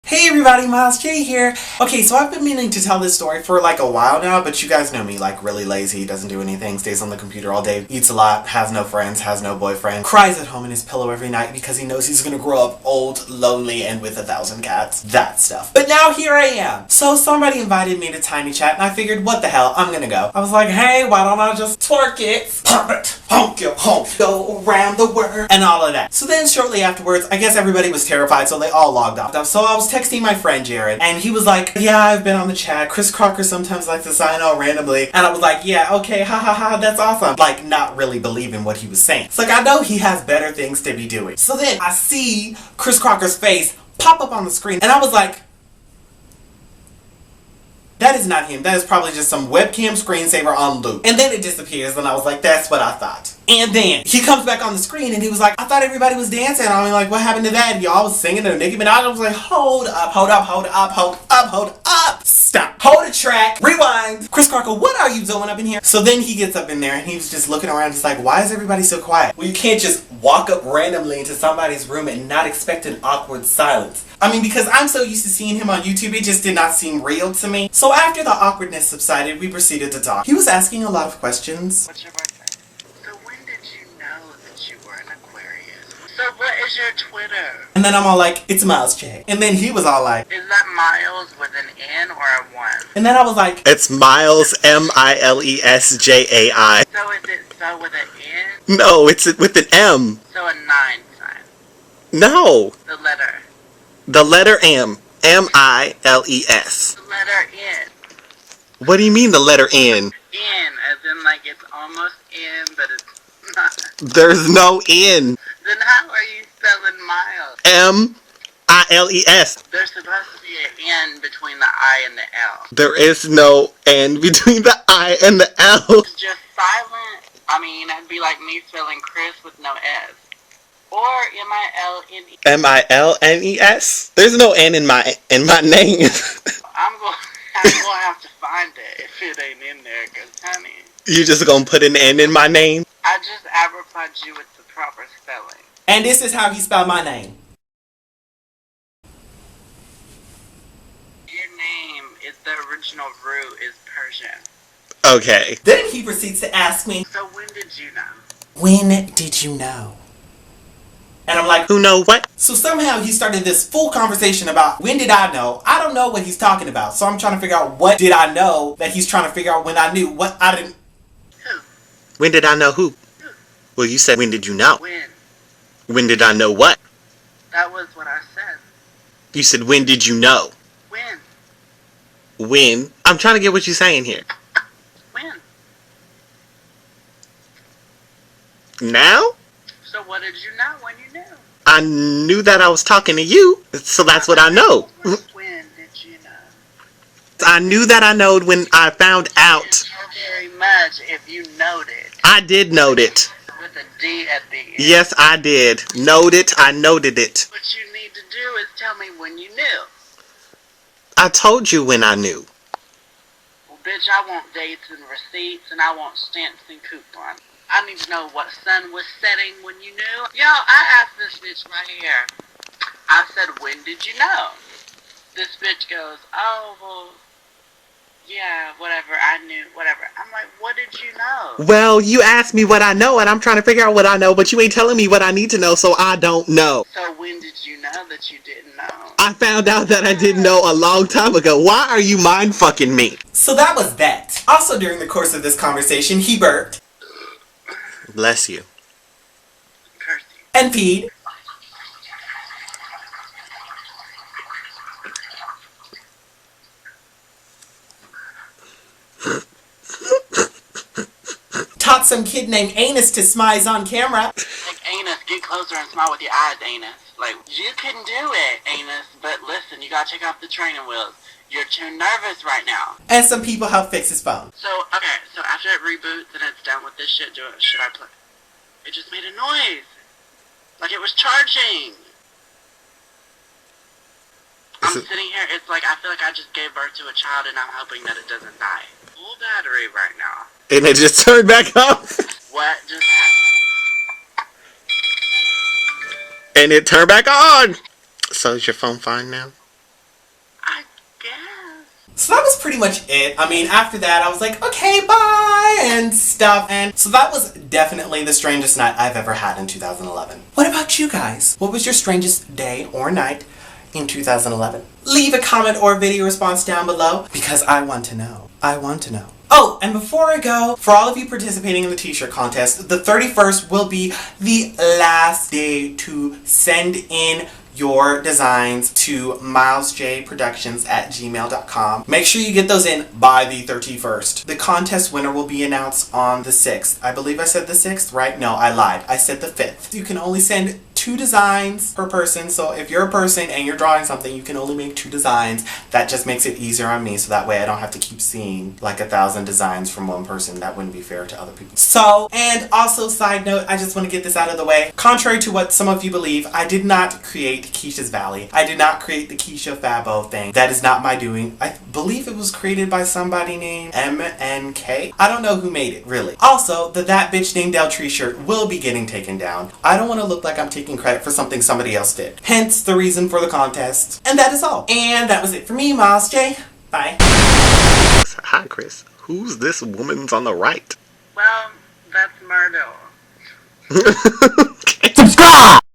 Hey everybody, Miles J here. Okay, so I've been meaning to tell this story for like a while now, but you guys know me, like really lazy, doesn't do anything, stays on the computer all day, eats a lot, has no friends, has no boyfriend, cries at home in his pillow every night because he knows he's gonna grow up old, lonely, and with 1,000 cats. That stuff. But now here I am. So somebody invited me to Tiny Chat and I figured, what the hell, I'm gonna go. I was like, hey, why don't I just twerk it? Pump it, honk your honk, go around the world, and all of that. So then shortly afterwards, I guess everybody was terrified, so they all logged off. So I was texting my friend Jared, and he was like, yeah, I've been on the chat. Chris Crocker sometimes likes to sign out randomly. And I was like, yeah, okay, ha ha ha, that's awesome. Like, not really believing what he was saying. It's like, I know he has better things to be doing. So then I see Chris Crocker's face pop up on the screen, and I was like, that is not him. That is probably just some webcam screensaver on loop. And then it disappears, and I was like, that's what I thought. And then he comes back on the screen and he was like, I thought everybody was dancing. I mean, like, what happened to that? Y'all was singing to Nicki Minaj. I was like, hold up, hold up, hold up, hold up, hold up. Stop. Hold the track. Rewind. Chris Crocker, what are you doing up in here? So then he gets up in there and he was just looking around just like, why is everybody so quiet? Well, you can't just walk up randomly into somebody's room and not expect an awkward silence. I mean, because I'm so used to seeing him on YouTube, it just did not seem real to me. So after the awkwardness subsided, we proceeded to talk. He was asking a lot of questions. What's your birthday? So when did you know that you were an Aquarius? So what is your Twitter? And then I'm all like, it's Miles J. And then he was all like, is that Miles with an N or a 1? and then I was like, it's Miles, MILESJAI. So is it so with an N? No, it's with an M. So a 9 sign. No. The letter. The letter M. MILES. The letter N. What do you mean the letter N? N, as in like it's almost N, but it's not. There's no N. Then how are you spelling Miles? MILES. There's supposed to be an N between the I and the L. There is no N between the I and the L. It's just silent. I mean, it'd be like me spelling Chris with no S. Or M-I-L-N-E. MILNES? There's no N in my name. I'm going to have to find it if it ain't in there, because, honey. You just gonna put an N in my name? I just advertised you with the proper spelling. and this is how he spelled my name. Your name is the original root is Persian. Okay. Then he proceeds to ask me, So when did you know? when did you know? And I'm like, Who know what? so somehow he started this full conversation about when did I know? I don't know what he's talking about. So I'm trying to figure out what did I know that he's trying to figure out when I knew what I didn't. Who? When did I know who? Who? Well, you said when did you know? When? When did I know what? That was what I said. You said when did you know? When? When? I'm trying to get what you're saying here. When? Now? So what did you know when you knew? I knew that I was talking to you, so that's what I know. When did you know? I knew that I knowed when I found out. So very much if you noted. I did note it. With a D at the end. Yes, I did. Note it. I noted it. What you need to do is tell me when you knew. I told you when I knew. Well, bitch, I want dates and receipts, and I want stamps and coupons. I need to know what sun was setting when you knew. Yo, I asked this bitch right here. I said, when did you know? This bitch goes, oh, well, yeah, whatever, I knew, whatever. I'm like, what did you know? Well, you asked me what I know, and I'm trying to figure out what I know, but you ain't telling me what I need to know, so I don't know. So when did you know that you didn't know? I found out that I didn't know a long time ago. Why are you mind fucking me? So that was that. Also during the course of this conversation, he burped Bless you. Curse you. and peed taught some kid named Anus to smize on camera. Like, Anus, get closer and smile with your eyes, Anus. Like, you can do it, Anus, but listen, you gotta take off the training wheels. You're too nervous right now. And some people helped fix his phone. So, okay, so after it reboots and it's done with this shit, should I play? It just made a noise. Like it was charging. I'm sitting here, it's like, I feel like I just gave birth to a child and I'm hoping that it doesn't die. Full battery right now. And it just turned back off. What just happened? And it turned back on. So is your phone fine now? So that was pretty much it. I mean, after that, I was like, okay, bye, and stuff. And so that was definitely the strangest night I've ever had in 2011. What about you guys? What was your strangest day or night in 2011? Leave a comment or video response down below because I want to know. I want to know. Oh, and before I go, for all of you participating in the t-shirt contest, the 31st will be the last day to send in your designs to milesjproductions@gmail.com. Make sure you get those in by the 31st. The contest winner will be announced on the 6th. I believe I said the 6th, right? No, I lied. I said the 5th. You can only send 2 designs per person, so if you're a person and you're drawing something, you can only make 2 designs. That just makes it easier on me, so that way I don't have to keep seeing like 1,000 designs from one person. That wouldn't be fair to other people. So, and also side note, I just want to get this out of the way. Contrary to what some of you believe, I did not create Keisha's Valley. I did not create the Keisha Fabo thing. That is not my doing. I believe it was created by somebody named MNK. I don't know who made it, really. Also, the That Bitch Named Deltree shirt will be getting taken down. I don't want to look like I'm taking credit for something somebody else did. Hence the reason for the contest. And that is all. And that was it for me, Miles J. Bye. Hi, Chris. Who's this woman's on the right? Well, that's Murdo.